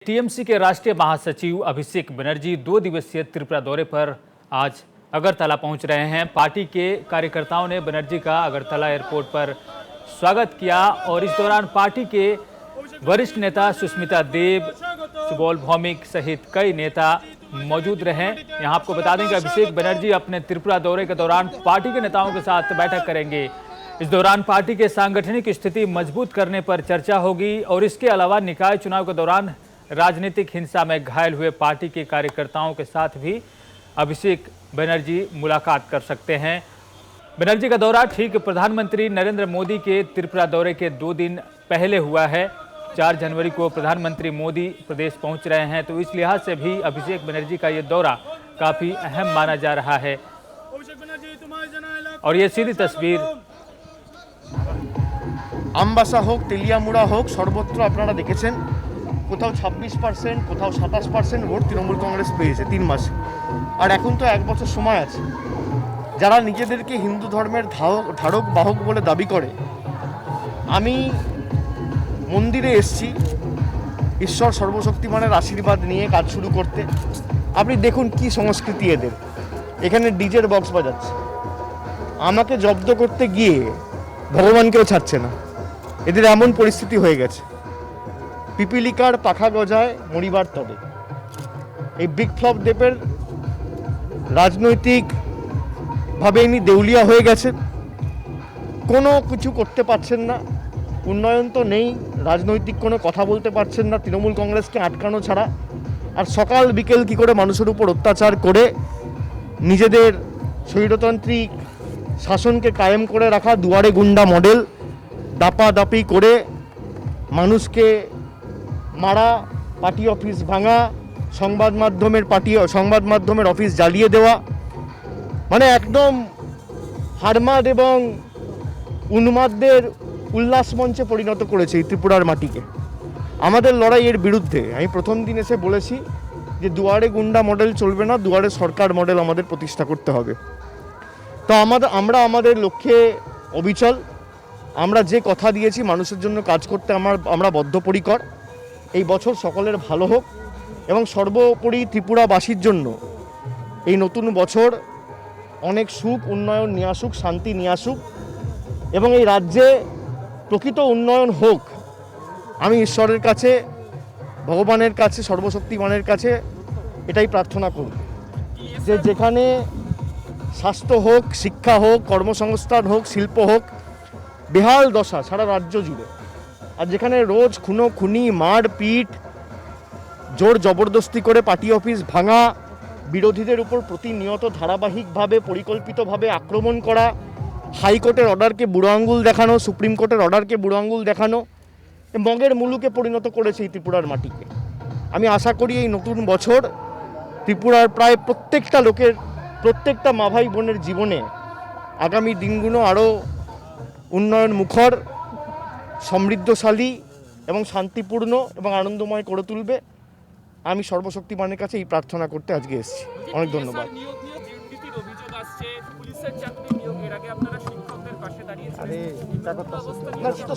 TMC के राष्ट्रीय महासचिव अभिषेक बनर्जी 2 दिवसीय त्रिपुरा दौरे पर आज अगरतला पहुंच रहे हैं। पार्टी के कार्यकर्ताओं ने बनर्जी का अगरतला एयरपोर्ट पर स्वागत किया और इस दौरान पार्टी के वरिष्ठ नेता सुष्मिता देव, सुबोल भौमिक सहित कई नेता मौजूद रहे। यहां आपको बता दें कि अभिषेक बनर्जी अपने त्रिपुरा दौरे के दौरान पार्टी के नेताओं के साथ बैठक करेंगे। इस दौरान पार्टी के सांगठनिक स्थिति मजबूत करने पर चर्चा होगी और इसके अलावा निकाय चुनाव के दौरान राजनीतिक हिंसा में घायल हुए पार्टी के कार्यकर्ताओं के साथ भी अभिषेक बनर्जी मुलाकात कर सकते हैं। बनर्जी का दौरा ठीक प्रधानमंत्री नरेंद्र मोदी के त्रिपुरा दौरे के 2 दिन पहले हुआ है। 4 जनवरी को प्रधानमंत्री मोदी प्रदेश पहुंच रहे हैं, तो इस लिहाज से भी अभिषेक बनर्जी का ये दौरा काफी अहम माना जा रहा है। और ये सीधी तस्वीर আমবাসা হোক, তেলিয়ামুড়া হোক, সর্বত্র আপনারা দেখেছেন কোথাও 26%, কোথাও 27% ভোট তৃণমূল কংগ্রেস পেয়েছে 3 মাসে। আর এখন তো 1 বছর সময় আছে। যারা নিজেদেরকে হিন্দু ধর্মের ধারক বাহক বলে দাবি করে, আমি মন্দিরে এসেছি ঈশ্বর সর্বশক্তিমানের আশীর্বাদ নিয়ে কাজ শুরু করতে। আপনি দেখুন কি সংস্কৃতি এদের, এখানে ডিজের বক্স বাজাচ্ছে। আমাকে জব্দ করতে গিয়ে ভগবানকেও ছাড়ছে না, এদের এমন পরিস্থিতি হয়ে গেছে। পিপিলিকার পাখা গজায় মরিবার তবে। এই বিপ্লব দেবের রাজনৈতিকভাবে ইনি দেউলিয়া হয়ে গেছেন, কোনো কিছু করতে পারছেন না, উন্নয়ন তো নেই, রাজনৈতিক কোনো কথা বলতে পারছেন না তৃণমূল কংগ্রেসকে আটকানো ছাড়া। আর সকাল বিকেল কি করে মানুষের উপর অত্যাচার করে নিজেদের স্বৈরতান্ত্রিক শাসনকে কায়েম করে রাখা দুয়ারে গুন্ডা মডেল, দাপাদাপি করে মানুষকে মারা, পার্টি অফিস ভাঙা, সংবাদ মাধ্যমের অফিস জ্বালিয়ে দেওয়া, মানে একদম হারমাদ এবং উন্মাদদের উল্লাস মঞ্চে পরিণত করেছে এই ত্রিপুরার মাটিকে। আমাদের লড়াইয়ের বিরুদ্ধে আমি প্রথম দিন এসে বলেছি যে দুয়ারে গুন্ডা মডেল চলবে না, দুয়ারে সরকার মডেল আমাদের প্রতিষ্ঠা করতে হবে। তো আমরা আমাদের লক্ষ্যে অবিচল। আমরা যে কথা দিয়েছি মানুষের জন্য কাজ করতে আমরা বদ্ধপরিকর। এই বছর সকলের ভালো হোক এবং সর্বোপরি ত্রিপুরাবাসীর জন্য এই নতুন বছর অনেক সুখ উন্নয়ন নিয়ে আসুক, শান্তি নিয়ে আসুক এবং এই রাজ্যে প্রকৃত উন্নয়ন হোক। আমি ঈশ্বরের কাছে, ভগবানের কাছে, সর্বশক্তিমানের কাছে এটাই প্রার্থনা করি যে যেখানে স্বাস্থ্য হোক, শিক্ষা হোক, কর্মসংস্থান হোক, শিল্প হোক, বেহাল দশা সারা রাজ্য জুড়ে। আর যেখানে রোজ খুনি, মারপিট, জোর জবরদস্তি করে পার্টি অফিস ভাঙা, বিরোধীদের উপর প্রতিনিয়ত ধারাবাহিকভাবে পরিকল্পিতভাবে আক্রমণ করা, হাইকোর্টের অর্ডারকে বুড়ো আঙুল দেখানো, সুপ্রিম কোর্টের অর্ডারকে বুড়ো আঙুল দেখানো, মগের মুলুকে পরিণত করেছে এই ত্রিপুরার মাটিকে। আমি আশা করি এই নতুন বছর ত্রিপুরার প্রায় প্রত্যেকটা মা ভাই বোনের জীবনে আগামী দিনগুলো আরও উন্নয়ন মুখর, সমৃদ্ধশালী এবং শান্তিপূর্ণ এবং আনন্দময় করে তুলবে। আমি সর্বশক্তিমানের কাছে এই প্রার্থনা করতে আজকে এসেছি। অনেক ধন্যবাদ।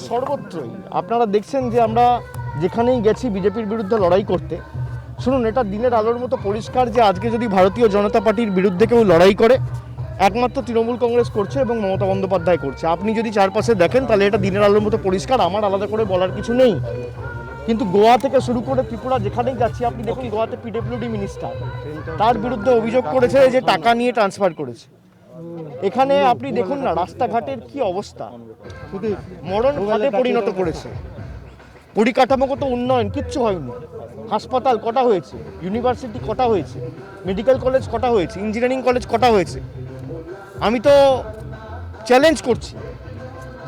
সর্বত্রই আপনারা দেখছেন যে আমরা যেখানেই গেছি বিজেপির বিরুদ্ধে লড়াই করতে। শুনুন, এটা দিনের আলোর মতো পরিষ্কার যে আজকে যদি ভারতীয় জনতা পার্টির বিরুদ্ধে কেউ লড়াই করে, একমাত্র তৃণমূল কংগ্রেস করছে এবং মমতা বন্দ্যোপাধ্যায় করছে। আপনি যদি চারপাশে দেখেন তাহলে এটা দিনের আলোর মতো পরিষ্কার, আমার আলাদা করে বলার কিছু নেই। কিন্তু গোয়া থেকে শুরু করে ত্রিপুরা যেখানেই যাচ্ছি, আপনি দেখুন গোয়াতে পিডব্লিউডি মিনিস্টার তার বিরুদ্ধে অভিযোগ করেছে যে টাকা নিয়ে ট্রান্সফার করেছে। এখানে আপনি দেখুন না রাস্তাঘাটের কি অবস্থা, মরণ ফাঁদে পরিণত করেছে। পরিকাঠামোগত উন্নয়ন কিচ্ছু হয়নি। হাসপাতাল কটা হয়েছে, ইউনিভার্সিটি কটা হয়েছে, মেডিকেল কলেজ কটা হয়েছে, ইঞ্জিনিয়ারিং কলেজ কটা হয়েছে। আমি তো চ্যালেঞ্জ করছি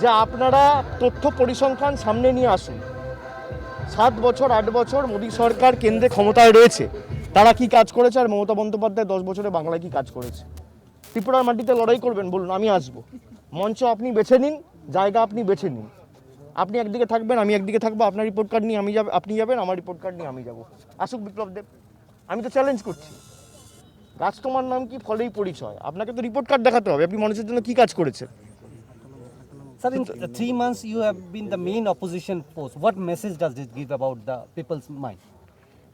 যে আপনারা তথ্য পরিসংখ্যান সামনে নিয়ে আসুন। 7 বছর 8 বছর মোদী সরকার কেন্দ্রে ক্ষমতায় রয়েছে, তারা কি কাজ করেছে, আর মমতা বন্দ্যোপাধ্যায় 10 বছরে বাংলায় কি কাজ করেছে। ত্রিপুরার মাটিতে লড়াই করবেন, বলুন, আমি আসবো। মঞ্চ আপনি বেছে নিন, জায়গা আপনি বেছে নিন। আপনি একদিকে থাকবেন, আমি একদিকে থাকবো। আপনার রিপোর্ট কার্ড নিয়ে আপনি যাবেন, আমার রিপোর্ট কার্ড নিয়ে আমি যাব। আসুক বিপ্লব দেব। আমি তো চ্যালেঞ্জ করছি। গাছ তোমার নাম কি, ফলেই পরিচয়। আপনাকে তো রিপোর্ট কার্ড দেখাতে হবে আপনি মানুষের জন্য কি কাজ করেছেন। Sir, in 3 months you have been the main opposition force. What message does it give about the people's mind?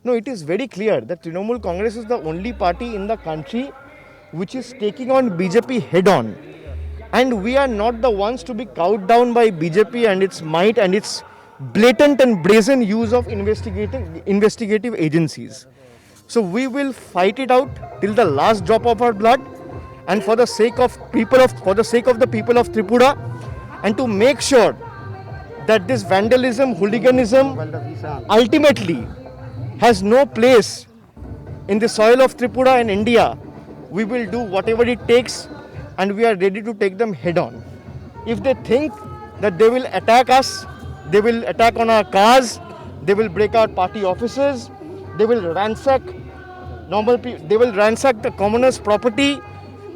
No, it is very clear that Trinamool Congress is the only party in the country which is taking on BJP head on. And we are not the ones to be cowed down by BJP and its might and its blatant and brazen use of investigative agencies. So we will fight it out till the last drop of our blood, and for the sake of the people of Tripura, and to make sure that this vandalism, hooliganism ultimately has no place in the soil of Tripura and India. We will do whatever it takes, and we are ready to take them head on. If they think that they will attack us, they will attack on our cars, they will break our party offices, they will ransack they will ransack the commoners' property,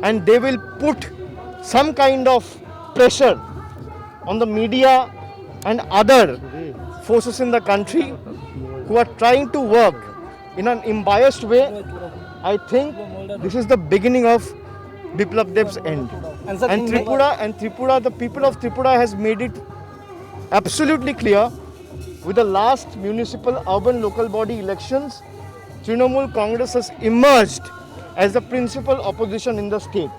and they will put some kind of pressure on the media and other forces in the country who are trying to work in an unbiased way. I think this is the beginning of Biplab Dev's end. And sir, And Tripura, the people of Tripura has made it absolutely clear with the last municipal urban local body elections. Trinamool Congress has emerged as the principal opposition in the state.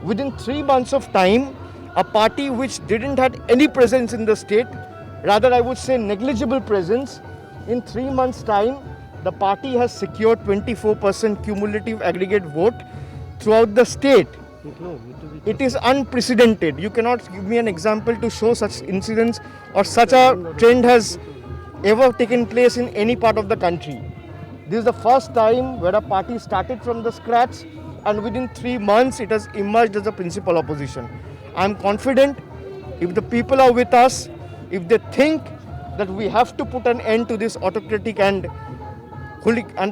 Within 3 months of time, a party which didn't have any presence in the state, rather I would say negligible presence, in 3 months' time, the party has secured 24% cumulative aggregate vote throughout the state. It is unprecedented. You cannot give me an example to show such incidents or such a trend has ever taken place in any part of the country. This is the first time where a party started from the scratch, and within 3 months it has emerged as a principal opposition. I am confident if the people are with us, if they think that we have to put an end to this autocratic and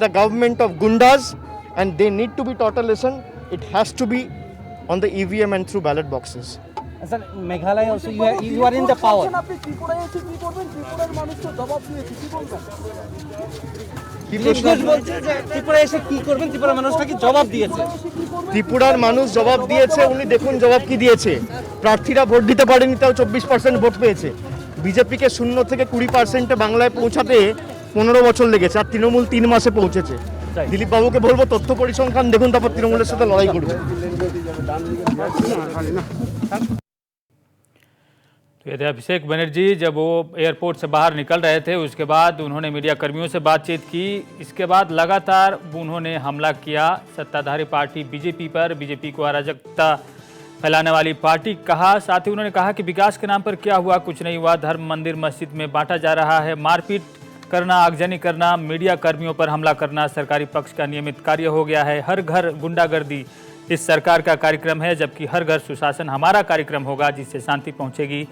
the government of gundas, and they need to be taught a lesson, it has to be on the EVM and through ballot boxes. And sir, Meghalaya also you are in the power. আপনি ত্রিপুরায় এসে কি করবেন? ত্রিপুরার মানুষ তো জবাব দিয়েছে, কি বলবেন? কি প্রশ্ন? নিউজ বলছে যে ত্রিপুরায় এসে কি করবেন, ত্রিপুরার মানুষটা কি জবাব দিয়েছে। ত্রিপুরার মানুষ জবাব দিয়েছে, উনি দেখুন জবাব কি দিয়েছে। প্রার্থীরা ভোট দিতে পারেনি, তাও 24% ভোট পেয়েছে। বিজেপিকে 0 থেকে 20% বাংলায় পৌঁছাতে 15 বছর লেগেছে, আর তৃণমূল 3 মাসে পৌঁছেছে। দিলীপ বাবুকে বলবো তথ্য পরিসংখ্যান দেখুন, তারপর তৃণমূলের সাথে লড়াই করবে। तो ये थे अभिषेक बनर्जी। जब वो एयरपोर्ट से बाहर निकल रहे थे उसके बाद उन्होंने मीडिया कर्मियों से बातचीत की। इसके बाद लगातार उन्होंने हमला किया सत्ताधारी पार्टी बीजेपी पर, बीजेपी को अराजकता फैलाने वाली पार्टी कहा। साथ ही उन्होंने कहा कि विकास के नाम पर क्या हुआ, कुछ नहीं हुआ, धर्म मंदिर मस्जिद में बांटा जा रहा है, मारपीट करना, आगजनी करना, मीडिया कर्मियों पर हमला करना सरकारी पक्ष का नियमित कार्य हो गया है। हर घर गुंडागर्दी इस सरकार का कार्यक्रम है, जबकि हर घर सुशासन हमारा कार्यक्रम होगा जिससे शांति पहुंचेगी।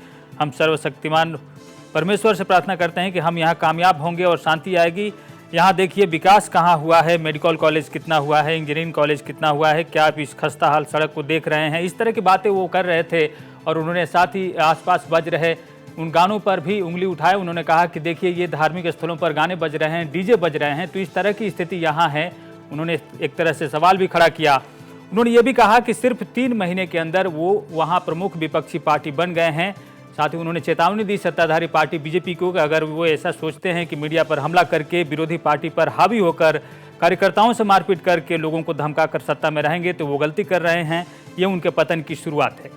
हम सर्वशक्तिमान परमेश्वर से प्रार्थना करते हैं कि हम यहाँ कामयाब होंगे और शांति आएगी। यहाँ देखिए विकास कहाँ हुआ है, मेडिकल कॉलेज कितना हुआ है, इंजीनियरिंग कॉलेज कितना हुआ है, क्या आप इस खस्ता हाल सड़क को देख रहे हैं। इस तरह की बातें वो कर रहे थे और उन्होंने साथ ही आसपास बज रहे उन गानों पर भी उंगली उठाए। उन्होंने कहा कि देखिए ये धार्मिक स्थलों पर गाने बज रहे हैं, डीजे बज रहे हैं, तो इस तरह की स्थिति यहाँ है। उन्होंने एक तरह से सवाल भी खड़ा किया। उन्होंने ये भी कहा कि सिर्फ 3 महीने के अंदर वो वहाँ प्रमुख विपक्षी पार्टी बन गए हैं। साथ ही उन्होंने चेतावनी दी सत्ताधारी पार्टी बीजेपी को कि अगर वो ऐसा सोचते हैं कि मीडिया पर हमला करके विरोधी पार्टी पर हावी होकर कार्यकर्ताओं से मारपीट करके लोगों को धमका कर सत्ता में रहेंगे तो वो गलती कर रहे हैं। ये उनके पतन की शुरुआत है।